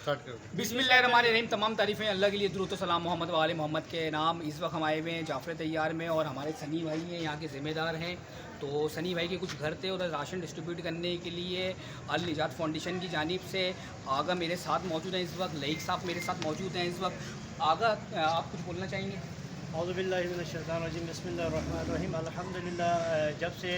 Start कर दें। बिस्मिल्लाहिर्रहमानिर्रहीम। तमाम तारीफ़ें अल्लाह के लिए, दुरूद व सलाम मोहम्मद व आले मोहम्मद के नाम। इस वक्त हम आए हुए हैं जाफ़र तैयार में और हमारे सनी भाई हैं यहाँ के ज़िम्मेदार हैं। तो सनी भाई के कुछ घर थे, उधर राशन डिस्ट्रीब्यूट करने के लिए अल निजात फाउंडेशन की जानिब से आगा मेरे साथ मौजूद हैं इस वक्त, लईक साहब मेरे साथ मौजूद हैं इस वक्त। आगा, आप कुछ बोलना चाहेंगे? औज़ुबिल्लाहिमिनश्शैतानिर्रजीम बिस्मिल्लाहिर्रहमानिर्रहीम। अल्हम्दुलिल्लाह, जब से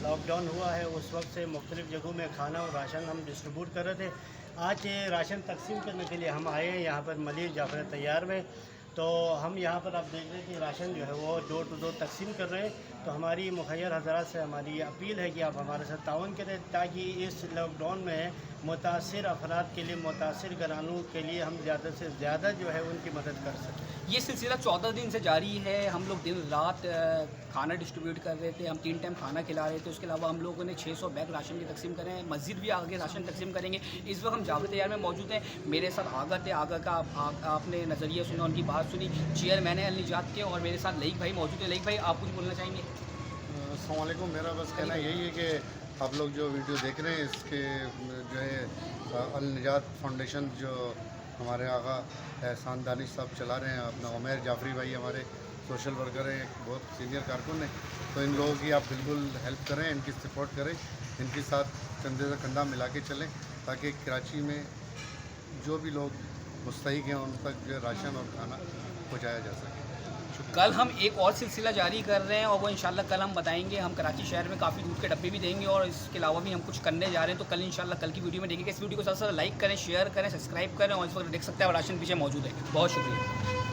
लॉकडाउन हुआ है उस वक्त से मुख्तलिफ़ जगहों में खाना और राशन हम डिस्ट्रीब्यूट कर रहे थे। आज राशन तकसीम करने के लिए हम आए हैं यहाँ पर मलिक जाफ़र तैयार में। तो हम यहाँ पर आप देख रहे हैं कि राशन जो है वो डोर टू डोर तकसीम कर रहे हैं। तो हमारी मुखैर हज़रात से हमारी अपील है कि आप हमारे साथ ताउन करें ताकि इस लॉकडाउन में मुतासिर अफराद के लिए, मुतासिर घरानों के लिए हम ज़्यादा से ज़्यादा जो है उनकी मदद कर सकें। ये सिलसिला 14 दिन से जारी है। हम लोग दिन रात खाना डिस्ट्रीब्यूट कर रहे थे, हम 3 टाइम खाना खिला रहे थे। उसके अलावा हम लोगों ने 600 बैग राशन की तकसीम करें हैं। मस्जिद भी आगे राशन तकसीम करेंगे। इस वक्त हम जाफ़र तैयार में मौजूद हैं। मेरे साथ आगा थे, आगा का आपने नज़रिया सुना, उनकी बात सुनी। चेयरमैन है अल निजात के, और मेरे साथ लईक भाई मौजूद है। लईक भाई, आप कुछ बोलना चाहेंगे? अस्सलाम वालेकुम। मेरा बस कहना यही है कि आप लोग जो वीडियो देख रहे हैं इसके जो है अल निजात फाउंडेशन जो हमारे आगा एहसान दानिश साहब चला रहे हैं, अपना उमैर जाफरी भाई हमारे सोशल वर्कर हैं, एक बहुत सीनियर कारकुन हैं। तो इन लोगों की आप बिल्कुल हेल्प करें, इनकी सपोर्ट करें, इनके साथ कंधे से कंधा मिला के चलें ताकि कराची में जो भी लोग मुस्तहिक हैं उन तक जो राशन और खाना पहुँचाया जा सके। कल हम एक और सिलसिला जारी कर रहे हैं और वो इंशाल्लाह कल हम बताएंगे। हम कराची शहर में काफ़ी दूध के डब्बे भी देंगे और इसके अलावा भी हम कुछ करने जा रहे हैं। तो कल इंशाल्लाह कल की वीडियो में देखेंगे। इस वीडियो को साथ साथ लाइक करें, शेयर करें, सब्सक्राइब करें, और इस वक्त देख सकते हैं राशन पीछे मौजूद है। बहुत शुक्रिया।